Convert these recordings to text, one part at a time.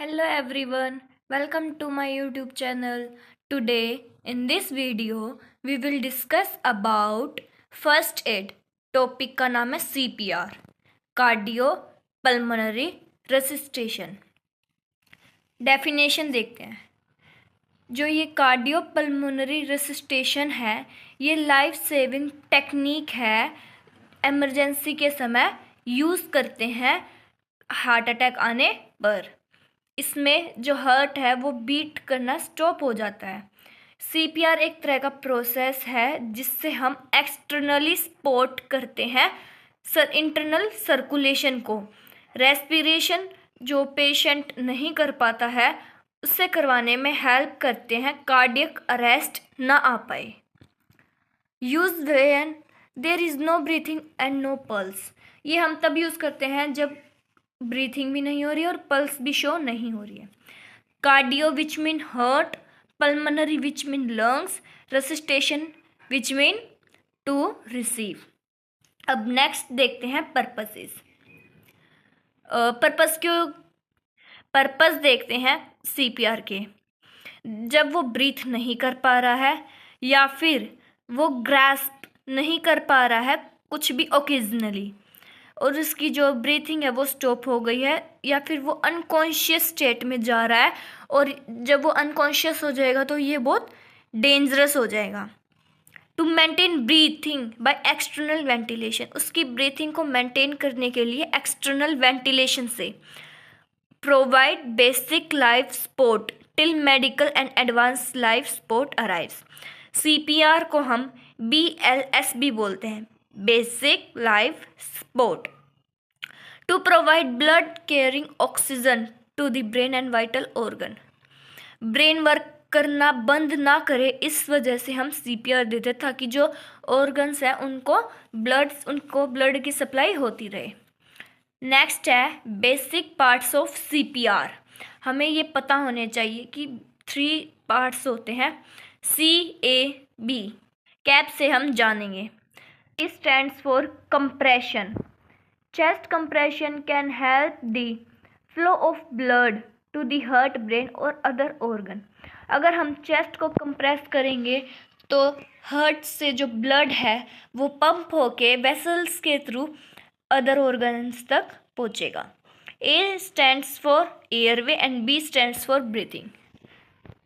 Hello everyone, welcome to my YouTube channel. Today in this video we will discuss about first aid. Topic का नाम है CPR, cardio pulmonary रेसिस्टेशन। Definition देखते हैं। जो ये cardio pulmonary रेसिस्टेशन है ये लाइफ सेविंग टेक्निक है। इमरजेंसी के समय यूज़ करते हैं हार्ट अटैक आने पर। इसमें जो हार्ट है वो बीट करना स्टॉप हो जाता है। CPR एक तरह का प्रोसेस है जिससे हम एक्सटर्नली सपोर्ट करते हैं इंटरनल सर्कुलेशन को। रेस्पिरेशन जो पेशेंट नहीं कर पाता है उससे करवाने में हेल्प करते हैं कार्डियक अरेस्ट ना आ पाए। Use when there is no breathing and no pulse. ये हम तब यूज़ करते हैं जब ब्रीथिंग भी नहीं हो रही है और पल्स भी शो नहीं हो रही है। Cardio which mean heart, pulmonary which mean lungs, resuscitation which mean to receive. अब नेक्स्ट देखते हैं पर्पसेस। पर्पस देखते हैं CPR के। जब वो ब्रीथ नहीं कर पा रहा है या फिर वो ग्रैस्प नहीं कर पा रहा है कुछ भी ओकेजनली, और उसकी जो ब्रीथिंग है वो स्टॉप हो गई है या फिर वो अनकॉन्शियस स्टेट में जा रहा है, और जब वो अनकॉन्शियस हो जाएगा तो ये बहुत डेंजरस हो जाएगा। To maintain breathing by external ventilation, उसकी ब्रीथिंग को मेंटेन करने के लिए एक्सटर्नल वेंटिलेशन से provide basic life support till medical and advance life support arrives. CPR को हम BLS भी बोलते हैं, basic life support. To provide blood carrying oxygen to the brain and vital organ. Brain work करना बंद ना करे इस वजह से हम CPR देते ताकि जो ऑर्गन्स हैं उनको ब्लड की सप्लाई होती रहे। नेक्स्ट है बेसिक पार्ट्स ऑफ CPR। हमें ये पता होने चाहिए कि 3 पार्ट्स होते हैं CAB। कैप से हम जानेंगे। E stands for compression. Chest compression can help the flow of blood to the heart, brain और other organ. अगर हम चेस्ट को कंप्रेस करेंगे तो हार्ट से जो ब्लड है वो पंप होके वेसल्स के थ्रू अदर ऑर्गन्स तक पहुँचेगा। A stands for airway and B stands for breathing.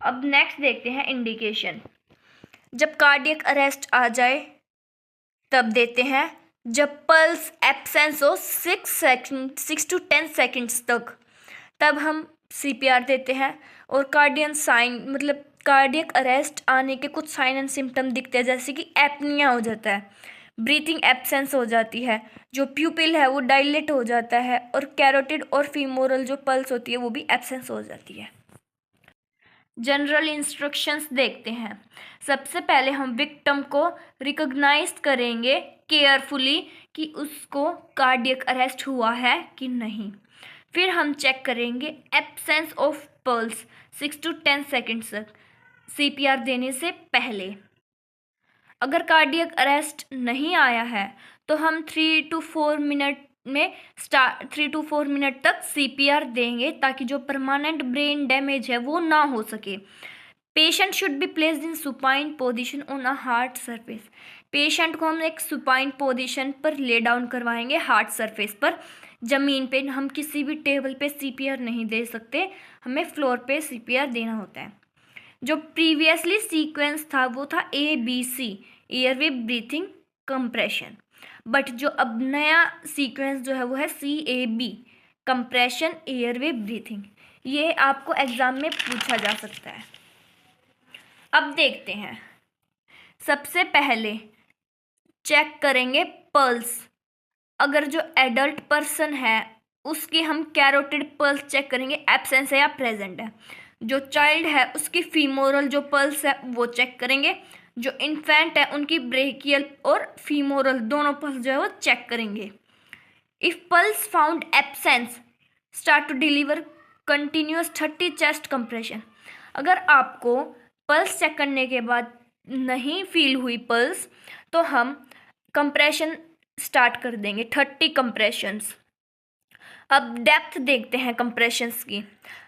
अब नेक्स्ट देखते हैं इंडिकेशन। जब कार्डियक अरेस्ट आ जाए तब देते हैं जब पल्स एब्सेंस हो 6 to 10 सेकेंड्स तक, तब हम CPR देते हैं। और कार्डियन साइन मतलब कार्डियक अरेस्ट आने के कुछ साइन एंड सिम्टम दिखते हैं, जैसे कि एपनिया हो जाता है, ब्रीथिंग एब्सेंस हो जाती है, जो प्यूपिल है वो डायलेट हो जाता है, और कैरोटिड और फीमोरल जो पल्स होती है वो भी एब्सेंस हो जाती है। जनरल इंस्ट्रक्शंस देखते हैं। सबसे पहले हम विक्टिम को रिकॉग्नाइज करेंगे केयरफुली कि उसको कार्डियक अरेस्ट हुआ है कि नहीं। फिर हम चेक करेंगे absence of pulse 6 to 10 seconds तक CPR देने से पहले। अगर कार्डियक अरेस्ट नहीं आया है तो हम 3 to 4 मिनट तक CPR देंगे ताकि जो परमानेंट ब्रेन डैमेज है वो ना हो सके। Patient should be placed in supine position on a hard surface. Patient को हम एक सुपाइन पोजीशन पर ले डाउन करवाएंगे हार्ड सरफेस पर। ज़मीन पे हम किसी भी टेबल पे CPR नहीं दे सकते, हमें फ्लोर पे CPR देना होता है। जो प्रीवियसली सीक्वेंस था वो था ABC, airway breathing compression, but जो अब नया सीक्वेंस जो है वो है CAB, कंप्रेशन एयरवे ब्रीथिंग। ये आपको एग्ज़ाम में पूछा जा सकता है। अब देखते हैं, सबसे पहले चेक करेंगे पल्स। अगर जो एडल्ट पर्सन है उसकी हम कैरोटिड पल्स चेक करेंगे, एब्सेंस है या प्रेजेंट है। जो चाइल्ड है उसकी फीमोरल जो पल्स है वो चेक करेंगे। जो इन्फेंट है उनकी ब्रेकियल और फीमोरल दोनों पल्स जो है वो चेक करेंगे। If pulse found absence start to deliver continuous 30 chest compression. अगर आपको पल्स चेक करने के बाद नहीं फील हुई पल्स तो हम कंप्रेशन स्टार्ट कर देंगे 30 कंप्रेशंस। अब डेप्थ देखते हैं कंप्रेशंस की।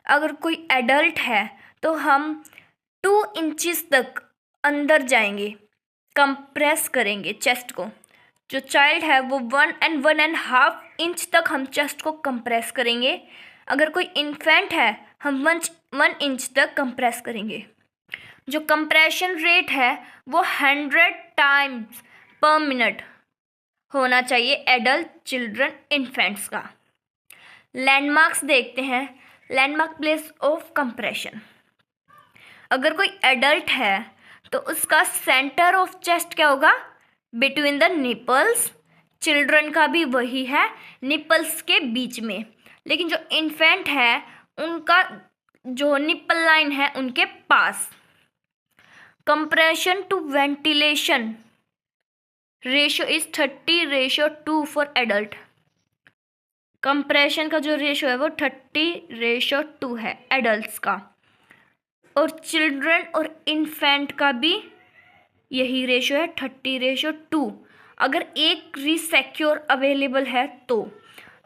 अगर कोई एडल्ट है तो हम 2 इंचेस तक अंदर जाएंगे, कंप्रेस करेंगे चेस्ट को। जो चाइल्ड है वो 1.5 इंच तक हम चेस्ट को कंप्रेस करेंगे। अगर कोई इन्फेंट है हम 1 इंच तक कंप्रेस करेंगे। जो कंप्रेशन रेट है वो 100 टाइम्स पर मिनट होना चाहिए एडल्ट, चिल्ड्रन, इन्फेंट्स का। लैंडमार्क्स देखते हैं। Landmark place of compression. अगर कोई एडल्ट है तो उसका सेंटर ऑफ चेस्ट क्या होगा? Between the nipples. चिल्ड्रन का भी वही है, निपल्स के बीच में। लेकिन जो इन्फेंट है उनका जो निपल लाइन है उनके पास। Compression to ventilation ratio is 30:2 for adult. Compression का जो रेशियो है वो 30:2 है एडल्ट्स का, और चिल्ड्रन और इन्फेंट का भी यही रेशियो है 30:2। अगर एक रीसेक्योर अवेलेबल है तो,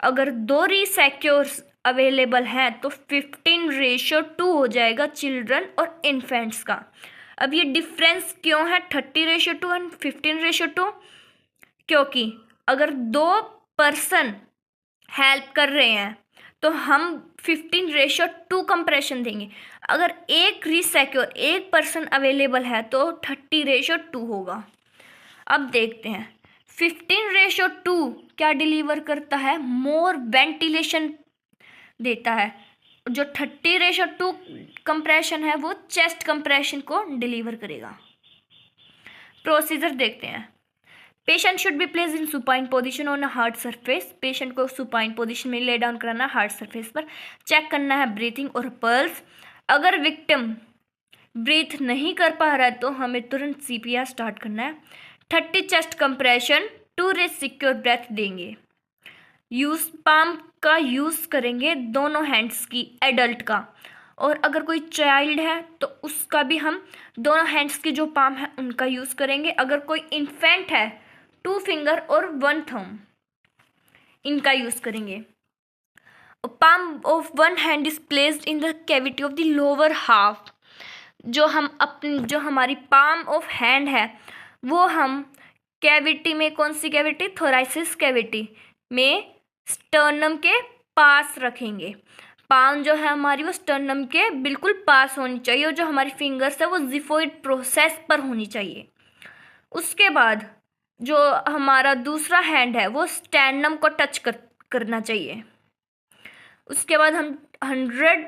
अगर 2 रीसेक्योर्स अवेलेबल हैं तो 15:2 हो जाएगा चिल्ड्रन और इन्फेंट्स का। अब ये डिफरेंस क्यों है 30:2 एंड 15:2? क्योंकि अगर 2 पर्सन हेल्प कर रहे हैं तो हम 15:2 कंप्रेशन देंगे। अगर एक रीसेक्योर, एक पर्सन अवेलेबल है तो 30:2 होगा। अब देखते हैं 15:2 क्या डिलीवर करता है? मोर वेंटिलेशन देता है। जो 30:2 कंप्रेशन है वो चेस्ट कंप्रेशन को डिलीवर करेगा। प्रोसीजर देखते हैं। Patient should be place in supine position on a hard surface. Patient को सुपाइन पोजीशन में ले डाउन कराना हार्ड सरफेस पर। चेक करना है ब्रीथिंग और पल्स। अगर विक्टिम ब्रीथ नहीं कर पा रहा है तो हमें तुरंत CPR स्टार्ट करना है। 30 chest compression two rescue breath देंगे। यूज पाम का यूज़ करेंगे दोनों हैंड्स की, एडल्ट का। और अगर कोई चाइल्ड है तो उसका भी हम दोनों हैंड्स की जो पाम है उनका यूज़ करेंगे। अगर कोई इन्फेंट है 2 फिंगर और 1 थंब इनका यूज़ करेंगे। Palm of 1 hand is placed in the cavity of the lower half. जो हमारी पाम ऑफ हैंड है वो हम कैविटी में, कौन सी कैविटी? थोराइसिस कैविटी में स्टर्नम के पास रखेंगे। पाम जो है हमारी वो स्टर्नम के बिल्कुल पास होनी चाहिए, और जो हमारी फिंगर्स है वो जिफोइड प्रोसेस पर होनी चाहिए। उसके बाद जो हमारा दूसरा हैंड है वो स्टर्नम को टच करना चाहिए। उसके बाद हम 100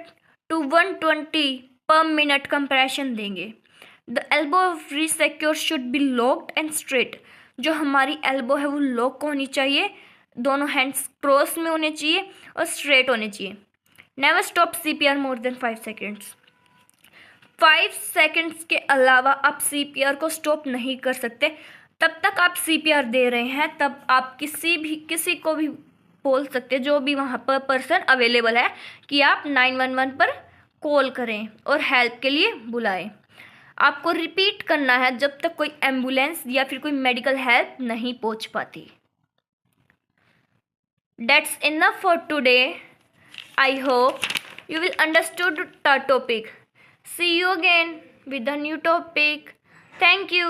to 120 पर मिनट कंप्रेशन देंगे। The elbow of rescuer should be locked and straight. जो हमारी एल्बो है वो लॉक होनी चाहिए, दोनों हैंड्स क्रॉस में होने चाहिए और स्ट्रेट होने चाहिए। Never stop CPR more than 5 seconds. 5 seconds के अलावा आप CPR को स्टॉप नहीं कर सकते। तब तक आप CPR दे रहे हैं तब आप किसी को भी बोल सकते, जो भी वहाँ पर पर्सन अवेलेबल है, कि आप 911 पर कॉल करें और हेल्प के लिए बुलाएं। आपको रिपीट करना है जब तक कोई एम्बुलेंस या फिर कोई मेडिकल हेल्प नहीं पहुँच पाती। That's enough for today. I hope you will understood the topic. See you again with a new topic. Thank you.